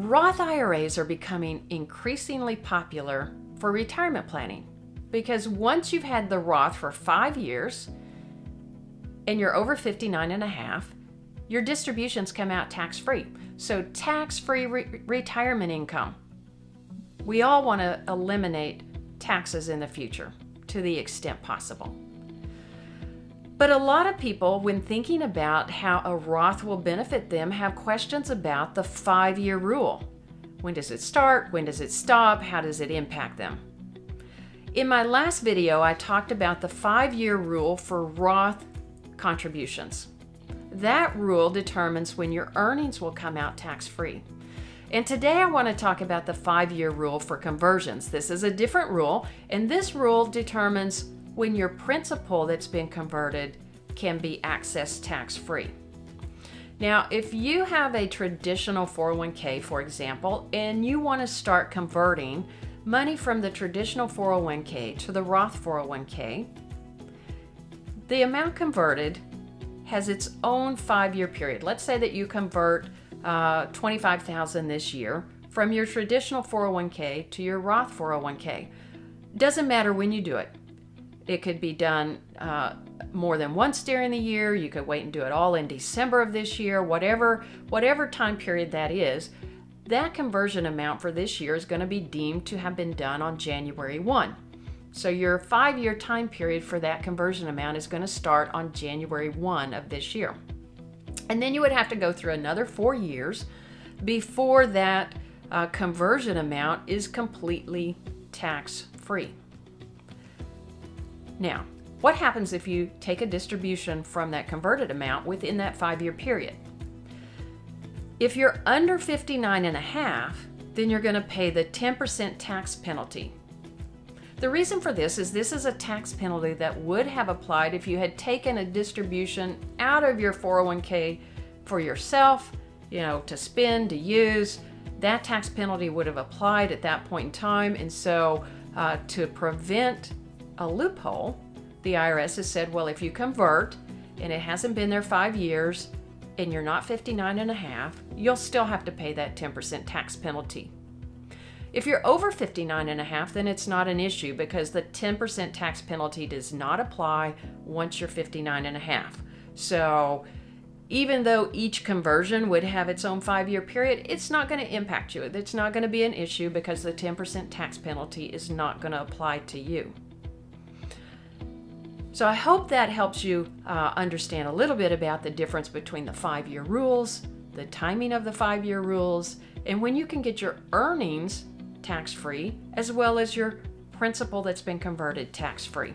Roth IRAs are becoming increasingly popular for retirement planning because once you've had the Roth for 5 years and you're over 59 and a half, your distributions come out tax-free. So tax-free retirement income. We all want to eliminate taxes in the future to the extent possible. But a lot of people, when thinking about how a Roth will benefit them, have questions about the 5-year rule. When does it start? When does it stop? How does it impact them? In my last video, I talked about the 5-year rule for Roth contributions. That rule determines when your earnings will come out tax-free. And today I want to talk about the 5-year rule for conversions. This is a different rule, and this rule determines when your principal that's been converted can be accessed tax-free. Now, if you have a traditional 401k, for example, and you want to start converting money from the traditional 401k to the Roth 401k, the amount converted has its own 5-year period. Let's say that you convert $25,000 this year from your traditional 401k to your Roth 401k. Doesn't matter when you do it. It could be done more than once during the year. You could wait and do it all in December of this year, whatever time period that is. That conversion amount for this year is going to be deemed to have been done on January 1. So your 5-year time period for that conversion amount is going to start on January 1 of this year. And then you would have to go through another 4 years before that conversion amount is completely tax-free. Now, what happens if you take a distribution from that converted amount within that 5-year period? If you're under 59 and a half, then you're going to pay the 10% tax penalty. The reason for this is a tax penalty that would have applied if you had taken a distribution out of your 401k for yourself, to spend, to use. That tax penalty would have applied at that point in time, and so to prevent a loophole, the IRS has said, well, if you convert and it hasn't been there 5 years and you're not 59 and a half, you'll still have to pay that 10% tax penalty. If you're over 59 and a half, then it's not an issue because the 10% tax penalty does not apply once you're 59 and a half. So even though each conversion would have its own 5-year period, it's not going to impact you. It's not going to be an issue because the 10% tax penalty is not going to apply to you. So I hope that helps you understand a little bit about the difference between the 5-year rules, the timing of the 5-year rules, and when you can get your earnings tax-free, as well as your principal that's been converted tax-free.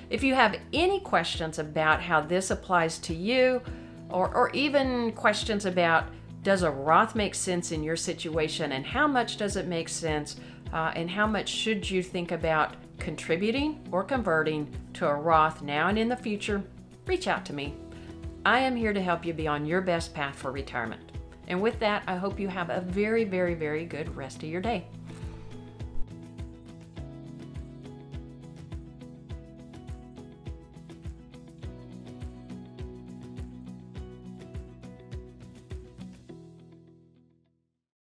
If you have any questions about how this applies to you, or even questions about does a Roth make sense in your situation and how much does it make sense, and how much should you think about contributing or converting to a Roth now and in the future, reach out to me. I am here to help you be on your best path for retirement. And with that, I hope you have a very, very, very good rest of your day.